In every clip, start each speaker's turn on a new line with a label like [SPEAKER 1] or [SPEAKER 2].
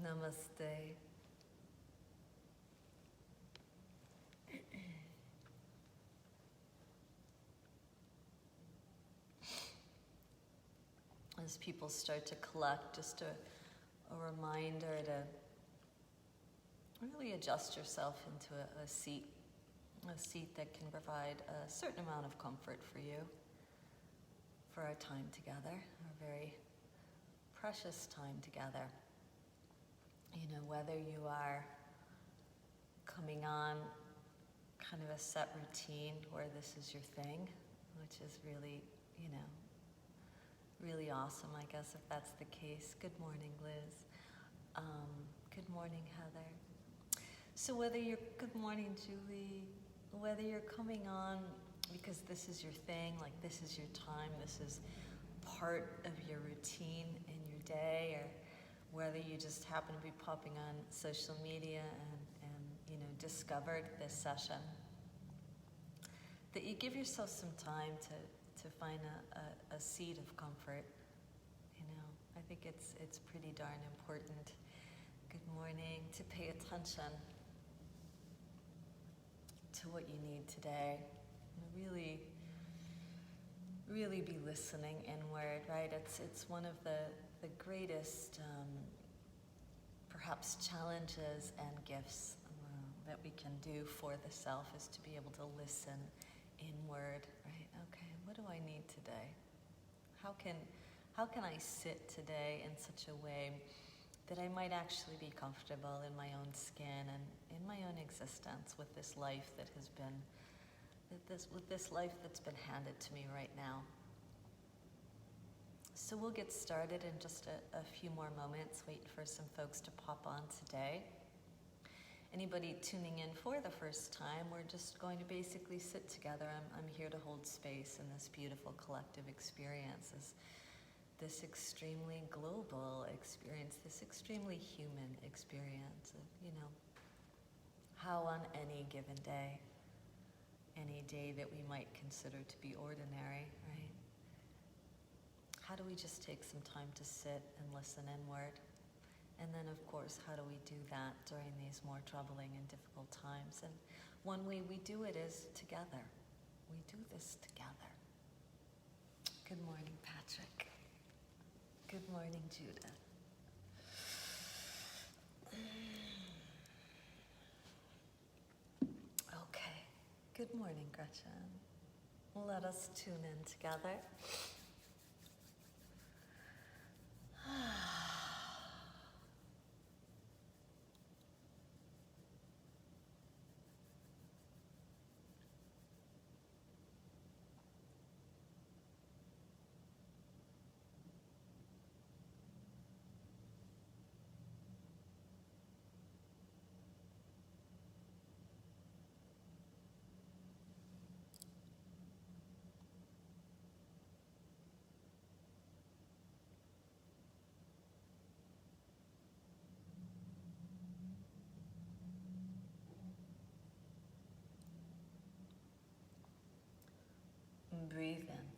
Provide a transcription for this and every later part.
[SPEAKER 1] Namaste. As people start to collect, just a reminder to really adjust yourself into a seat that can provide a certain amount of comfort for you for our time together, our very precious time together. You know, whether you are coming on kind of a set routine where this is your thing, which is really, you know, really awesome, I guess, if that's the case. Good morning, Liz. Good morning, Heather. So good morning, Julie, whether you're coming on because this is your thing, like this is your time, this is part of your routine in your day, or whether you just happen to be popping on social media and you know, discovered this session, that you give yourself some time to find a seat of comfort. You know, I think it's pretty darn important. Good morning. To pay attention to what you need today. And really be listening inward, right? It's one of the greatest perhaps challenges and gifts that we can do for the self is to be able to listen inward, right? Okay, what do I need today? How can I sit today in such a way that I might actually be comfortable in my own skin and in my own existence with this life that has been, with this life that's been handed to me right now? So we'll get started in just a few more moments, wait for some folks to pop on today. Anybody tuning in for the first time, we're just going to basically sit together. I'm here to hold space in this beautiful collective experience, this extremely global experience, this extremely human experience of, you know, how on any given day, any day that we might consider to be ordinary, right? How do we just take some time to sit and listen inward? And then, of course, how do we do that during these more troubling and difficult times? And one way we do it is together. We do this together. Good morning, Patrick. Good morning, Judith. Okay. Good morning, Gretchen. Let us tune in together. Breathe in.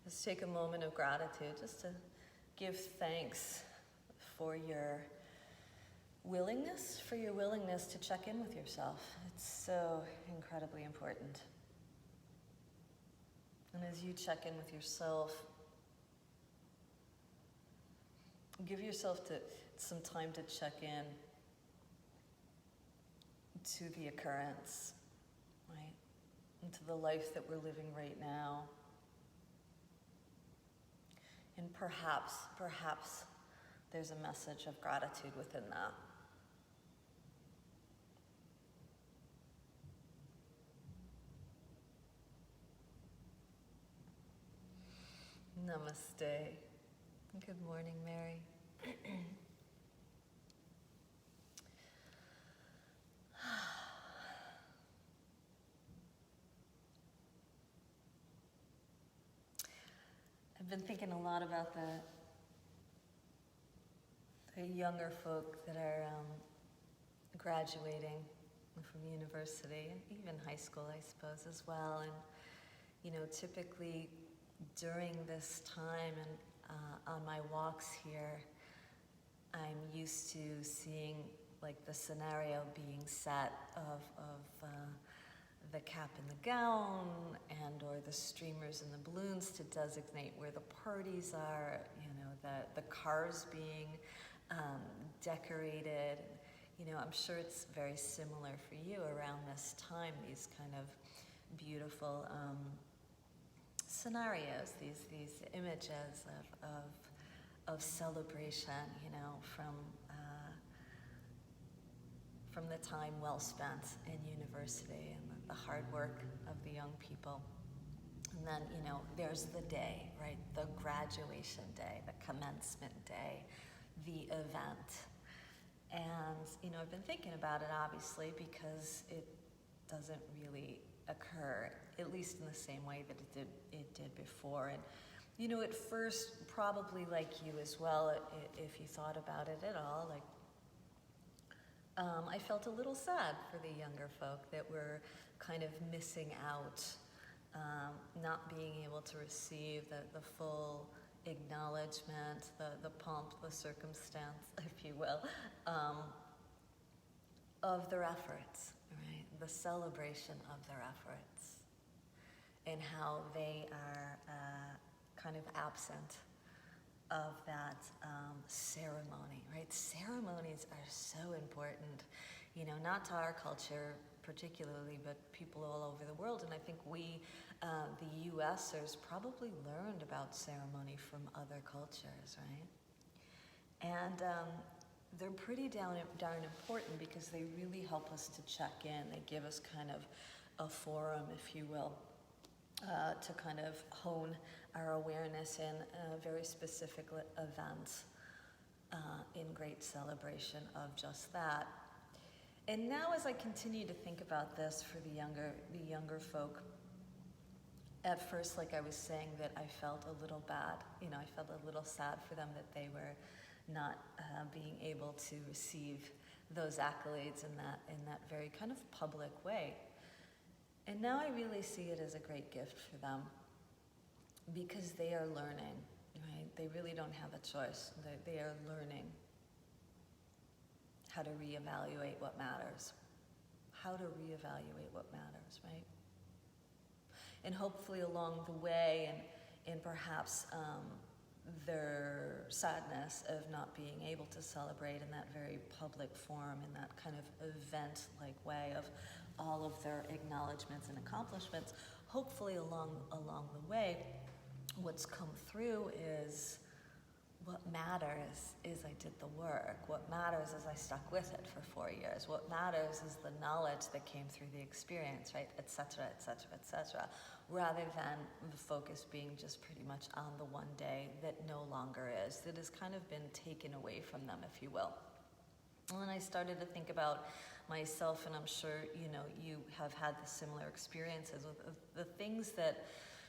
[SPEAKER 1] Let's take a moment of gratitude just to give thanks for your willingness to check in with yourself. It's so incredibly important. And as you check in with yourself, give yourself some time to check in to the occurrence, right? Into the life that we're living right now. And perhaps there's a message of gratitude within that. Namaste. Good morning, Mary. I've been thinking a lot about the younger folk that are graduating from university, and even high school, I suppose, as well. And, you know, typically during this time and on my walks here, I'm used to seeing like the scenario being set of the cap and the gown and or the streamers and the balloons to designate where the parties are, you know, the cars being decorated. You know, I'm sure it's very similar for you around this time, these kind of beautiful scenarios, these images of celebration, you know, from the time well spent in university and the hard work of the young people. And then, you know, there's the day, right? The graduation day, the commencement day, the event. And, you know, I've been thinking about it, obviously, because it doesn't really occur, at least in the same way that it did before. And, you know, at first, probably like you as well, if you thought about it at all, like, I felt a little sad for the younger folk that were kind of missing out, not being able to receive the full acknowledgement, the pomp, the circumstance, if you will, of their efforts, right? The celebration of their efforts, and how they are kind of absent of that ceremony, right? Ceremonies are so important, you know, not to our culture particularly, but people all over the world. And I think we, the USers, probably learned about ceremony from other cultures, right? And they're pretty darn important because they really help us to check in. They give us kind of a forum, if you will, to kind of hone our awareness in very specific events in great celebration of just that. And now as I continue to think about this for the younger folk, at first, like I was saying, that I felt a little bad. You know, I felt a little sad for them that they were not being able to receive those accolades in that very kind of public way. And now I really see it as a great gift for them because they are learning, right? They really don't have a choice. They are learning how to reevaluate what matters, right? And hopefully along the way and perhaps their sadness of not being able to celebrate in that very public forum, in that kind of event-like way of all of their acknowledgments and accomplishments, hopefully along the way, what's come through is what matters is I did the work. What matters is I stuck with it for 4 years. What matters is the knowledge that came through the experience, right, et cetera, rather than the focus being just pretty much on the one day that no longer is, that has kind of been taken away from them, if you will. And then I started to think about myself, and I'm sure, you know, you have had the similar experiences with the things that,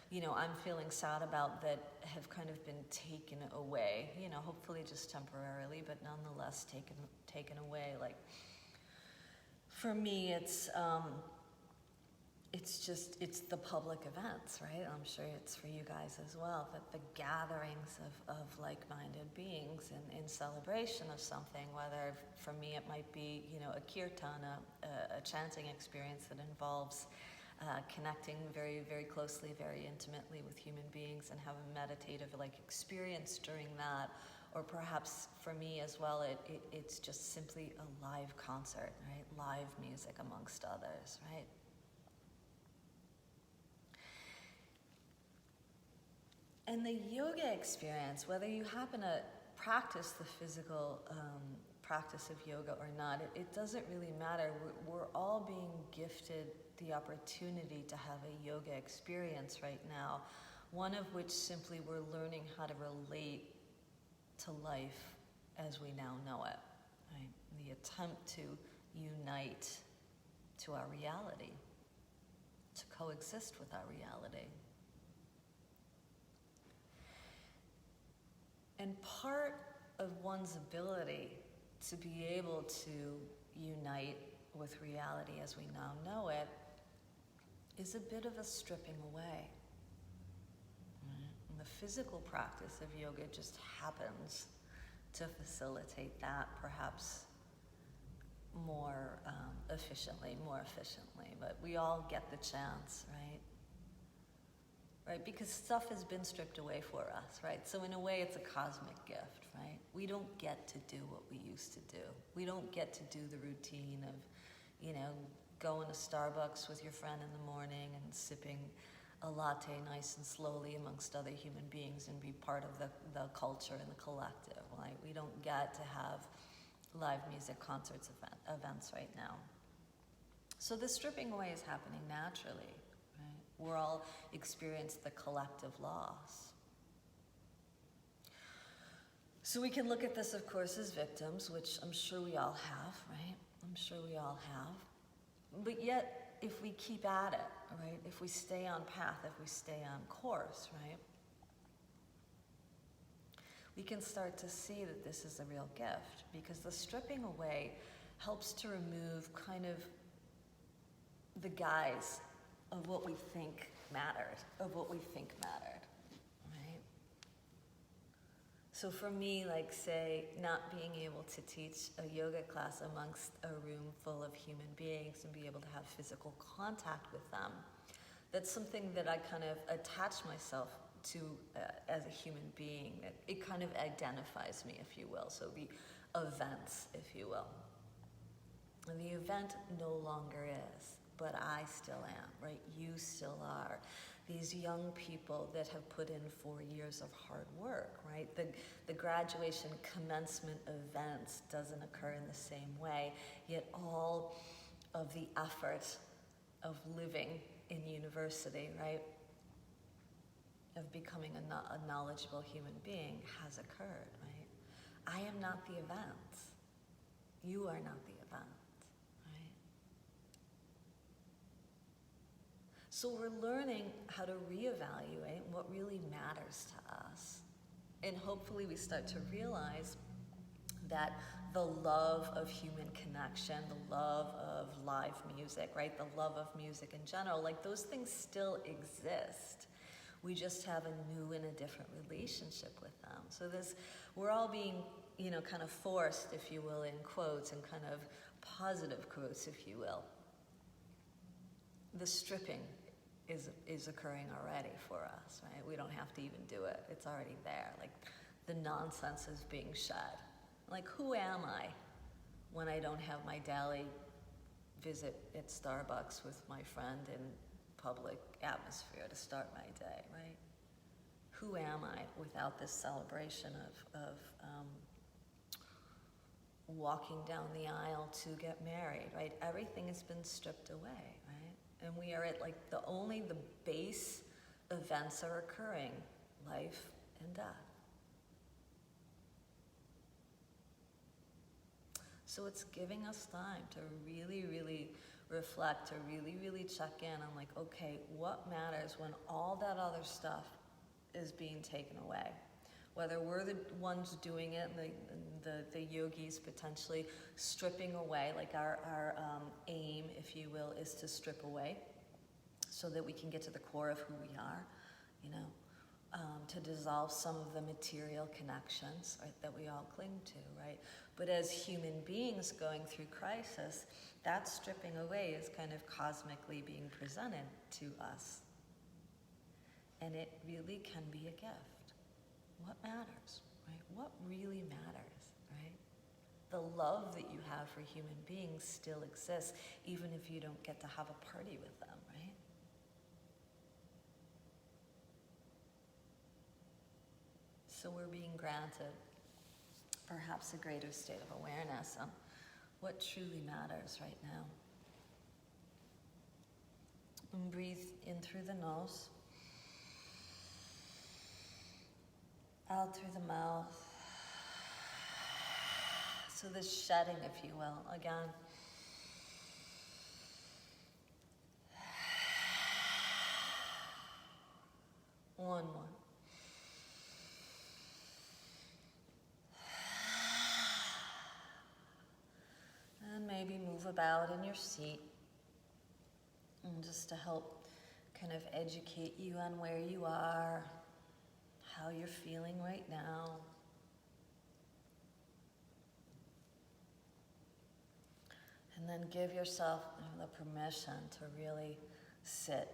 [SPEAKER 1] you know, I'm feeling sad about that have kind of been taken away, you know, hopefully just temporarily, but nonetheless taken away. Like, for me, it's the public events, right? I'm sure it's for you guys as well, that the gatherings of like-minded beings in celebration of something, whether for me it might be, you know, a kirtana, a chanting experience that involves connecting very, very closely, very intimately with human beings and have a meditative experience during that. Or perhaps for me as well, it's just simply a live concert, right? Live music amongst others, right? And the yoga experience, whether you happen to practice the physical practice of yoga or not, it doesn't really matter. We're all being gifted the opportunity to have a yoga experience right now, one of which simply we're learning how to relate to life as we now know it, right? The attempt to unite to our reality, to coexist with our reality. And part of one's ability to be able to unite with reality as we now know it is a bit of a stripping away. And the physical practice of yoga just happens to facilitate that, perhaps more efficiently, but we all get the chance, right? Right, because stuff has been stripped away for us, right? So in a way, it's a cosmic gift, right? We don't get to do what we used to do. We don't get to do the routine of, going to Starbucks with your friend in the morning and sipping a latte nice and slowly amongst other human beings and be part of the culture and the collective, right? We don't get to have live music, concerts, events right now. So the stripping away is happening naturally. We're all experience the collective loss. So we can look at this, of course, as victims, which I'm sure we all have, right? I'm sure we all have. But yet, if we keep at it, right? If we stay on path, if we stay on course, right? We can start to see that this is a real gift, because the stripping away helps to remove kind of the guise of what we think mattered, right? So for me, like, say, not being able to teach a yoga class amongst a room full of human beings and be able to have physical contact with them, that's something that I kind of attach myself to as a human being. It kind of identifies me, if you will. So the events, if you will. And the event no longer is, but I still am, right? You still are. These young people that have put in 4 years of hard work, right? The graduation commencement events doesn't occur in the same way, yet all of the effort of living in university, right? Of becoming a knowledgeable human being has occurred, right? I am not the event. You are not the event. So we're learning how to reevaluate what really matters to us. And hopefully we start to realize that the love of human connection, the love of live music, right? The love of music in general, like those things still exist. We just have a new and a different relationship with them. So we're all being, kind of forced, if you will, in quotes, and kind of positive quotes, if you will. The stripping is occurring already for us, right? We don't have to even do it. It's already there. Like, the nonsense is being shed. Like, who am I when I don't have my daily visit at Starbucks with my friend in public atmosphere to start my day, right? Who am I without this celebration of walking down the aisle to get married, right? Everything has been stripped away, right? And we are at the base events are occurring, life and death. So it's giving us time to really, really reflect, to really, really check in on okay, what matters when all that other stuff is being taken away? Whether we're the ones doing it, the yogis potentially stripping away, our aim, if you will, is to strip away so that we can get to the core of who we are, to dissolve some of the material connections, right, that we all cling to, right? But as human beings going through crisis, that stripping away is kind of cosmically being presented to us. And it really can be a gift. What matters, right? What really matters, right? The love that you have for human beings still exists, even if you don't get to have a party with them, right? So we're being granted perhaps a greater state of awareness on what truly matters right now. And breathe in through the nose, out through the mouth. So this shedding, if you will, again. One more. And maybe move about in your seat. And just to help kind of educate you on where you are, how you're feeling right now. And then give yourself the permission to really sit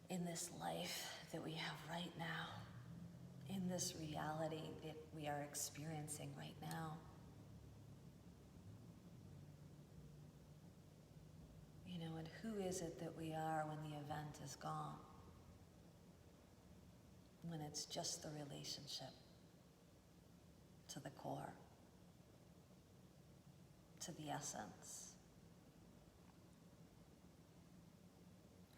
[SPEAKER 1] in this life that we have right now, in this reality that we are experiencing right now. You know, and who is it that we are when the event is gone? When it's just the relationship to the core, to the essence.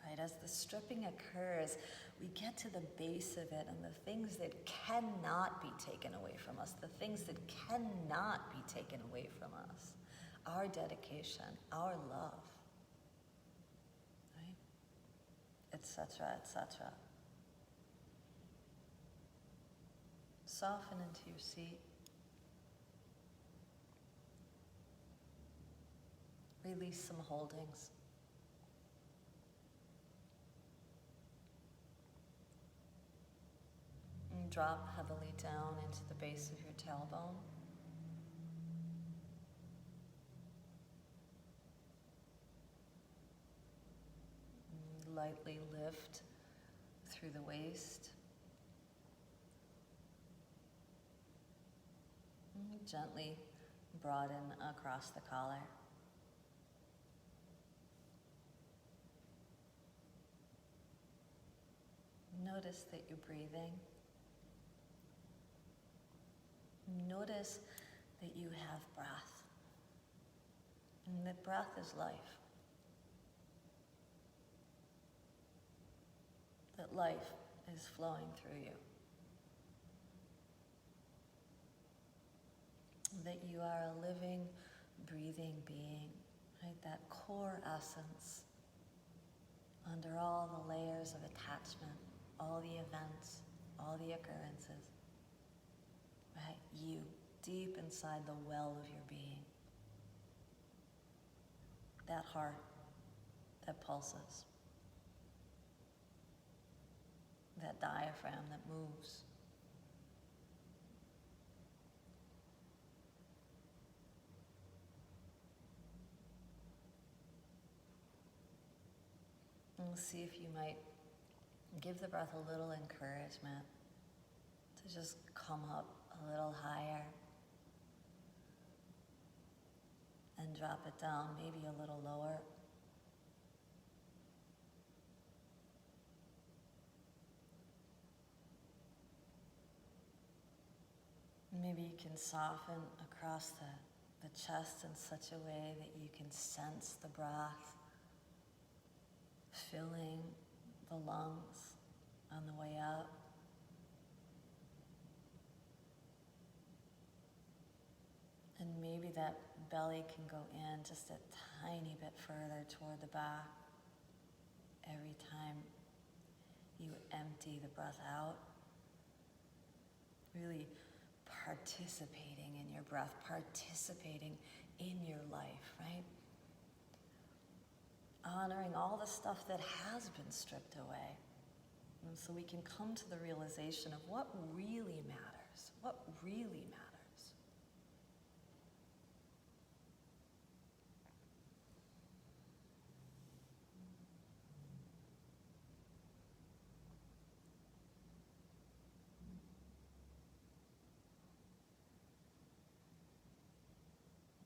[SPEAKER 1] Right? As the stripping occurs, we get to the base of it, and the things that cannot be taken away from us, the things that cannot be taken away from us, our dedication, our love, right? Etc., etc. Soften into your seat. Release some holdings. And drop heavily down into the base of your tailbone. And lightly lift through the waist. And gently broaden across the collar. Notice that you're breathing. Notice that you have breath. And that breath is life. That life is flowing through you. That you are a living, breathing being, right? That core essence under all the layers of attachment, all the events, all the occurrences, right? You, deep inside the well of your being. That heart that pulses. That diaphragm that moves. And see if you might give the breath a little encouragement to just come up a little higher and drop it down maybe a little lower. Maybe you can soften across the chest in such a way that you can sense the breath filling the lungs on the way up. And maybe that belly can go in just a tiny bit further toward the back every time you empty the breath out. Really participating in your breath, participating in your life, right? Honoring all the stuff that has been stripped away. And so we can come to the realization of what really matters, what really matters.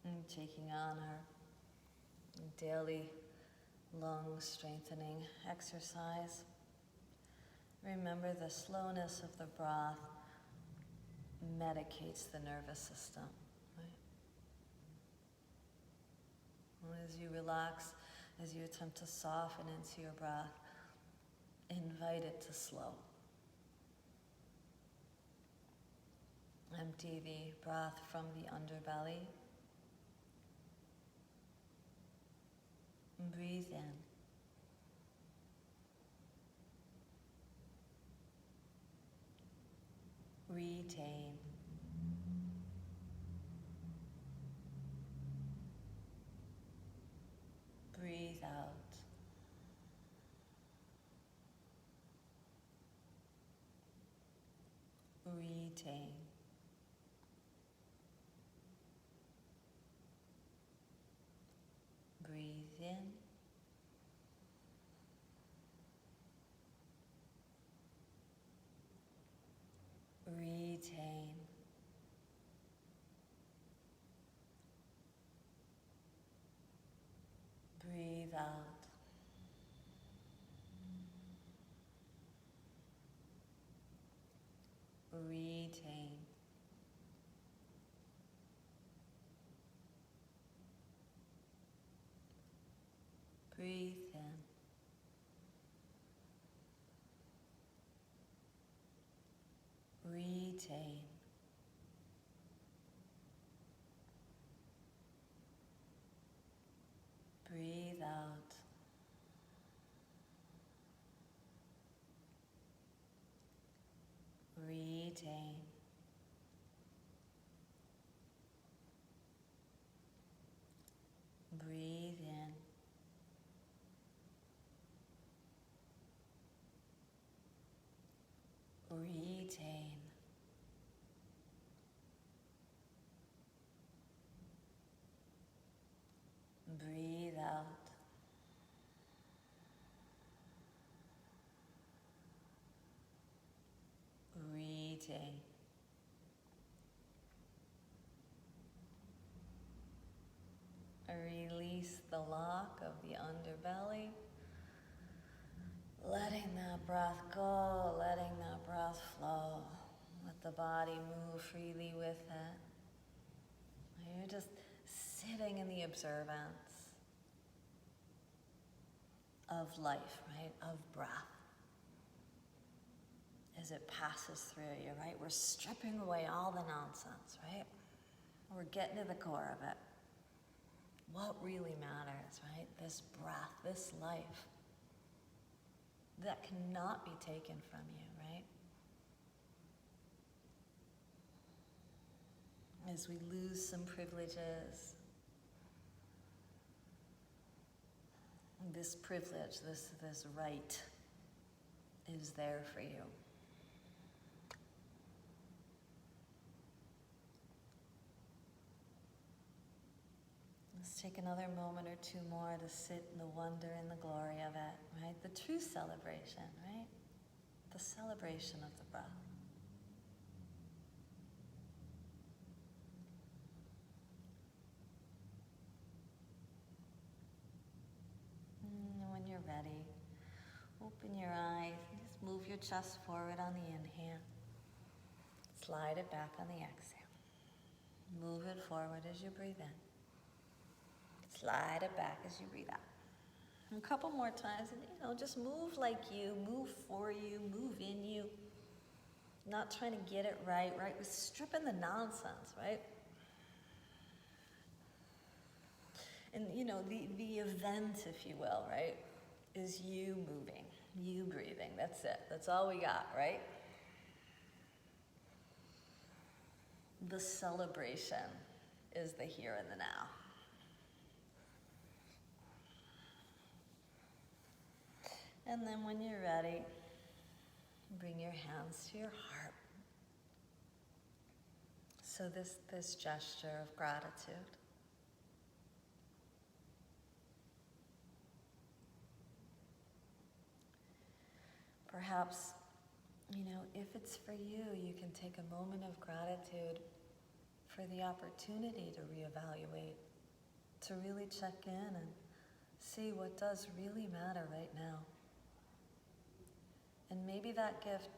[SPEAKER 1] And taking on our daily lung strengthening exercise. Remember, the slowness of the breath medicates the nervous system, right? And as you relax, as you attempt to soften into your breath, invite it to slow. Empty the breath from the underbelly. And breathe in. Retain. Breathe out. Retain. Breathe in. Retain. Breathe out. Retain. Breathe in. Retain. Breathe out. Retain. Breathe in. Retain. Breathe out. Retain. Release the lock of the underbelly. Letting that breath go, letting that breath flow. Let the body move freely with it. You're just sitting in the observance of life, right? Of breath. As it passes through you, right? We're stripping away all the nonsense, right? We're getting to the core of it. What really matters, right? This breath, this life that cannot be taken from you, right? As we lose some privileges, this privilege, this right is there for you. Let's take another moment or two more to sit in the wonder and the glory of it, right? The true celebration, right? The celebration of the breath. And when you're ready, open your eyes, just move your chest forward on the inhale. Slide it back on the exhale. Move it forward as you breathe in. Slide it back as you breathe out. And a couple more times, and just move like you, move for you, move in you. Not trying to get it right? We're stripping the nonsense, right? And the event, if you will, right, is you moving, you breathing. That's it. That's all we got, right? The celebration is the here and the now. And then when you're ready, bring your hands to your heart. So this gesture of gratitude. Perhaps, if it's for you, you can take a moment of gratitude for the opportunity to reevaluate, to really check in and see what does really matter right now. And maybe that gift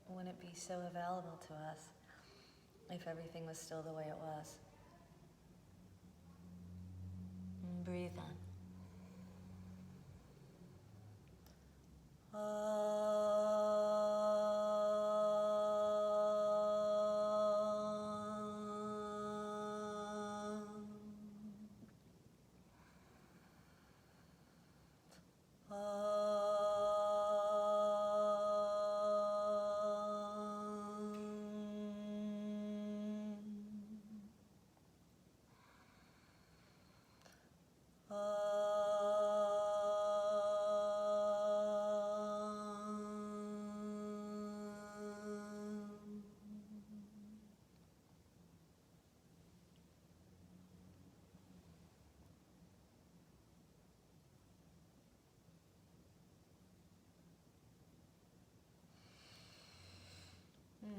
[SPEAKER 1] wouldn't be so available to us if everything was still the way it was. And breathe in.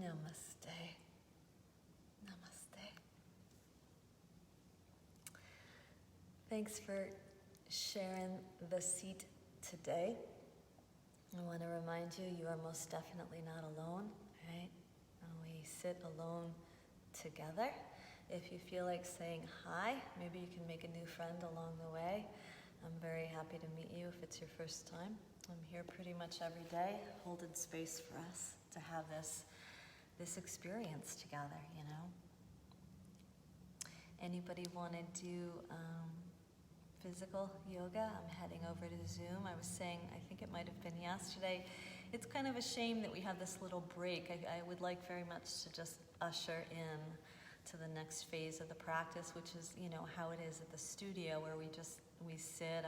[SPEAKER 1] Namaste. Namaste. Thanks for sharing the seat today. I want to remind you, you are most definitely not alone, right? We sit alone together. If you feel like saying hi, maybe you can make a new friend along the way. I'm very happy to meet you if it's your first time. I'm here pretty much every day, holding space for us to have this experience together, you know. Anybody want to do physical yoga? I'm heading over to Zoom. I was saying, I think it might have been yesterday, it's kind of a shame that we have this little break. I would like very much to just usher in to the next phase of the practice, which is, you know, how it is at the studio where we sit,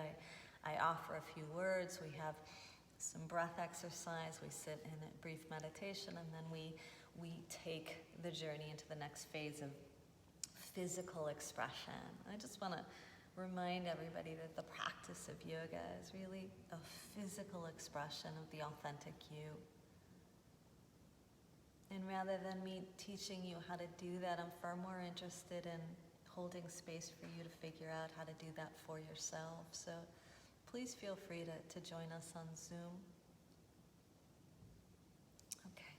[SPEAKER 1] I offer a few words, we have some breath exercise, we sit in a brief meditation, and then we take the journey into the next phase of physical expression. I just want to remind everybody that the practice of yoga is really a physical expression of the authentic you. And rather than me teaching you how to do that, I'm far more interested in holding space for you to figure out how to do that for yourself. So please feel free to join us on Zoom. Okay.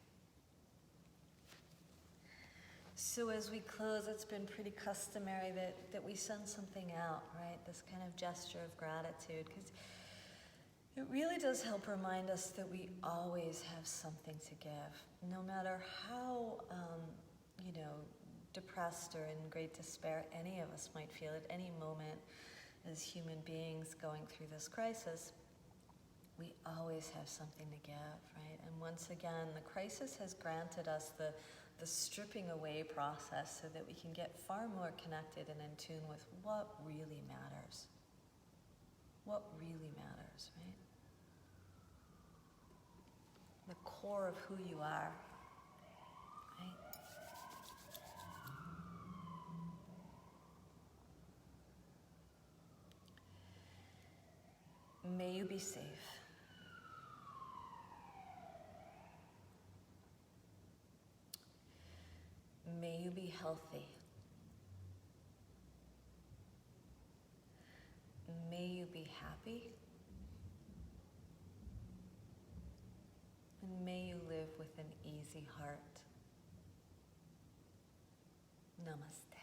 [SPEAKER 1] So as we close, it's been pretty customary that we send something out, right? This kind of gesture of gratitude, because it really does help remind us that we always have something to give. No matter how, depressed or in great despair any of us might feel at any moment as human beings going through this crisis, we always have something to give, right? And once again, the crisis has granted us the stripping away process so that we can get far more connected and in tune with what really matters. What really matters, right? The core of who you are, right? May you be safe. May you be healthy. May you be happy. And may you live with an easy heart. Namaste.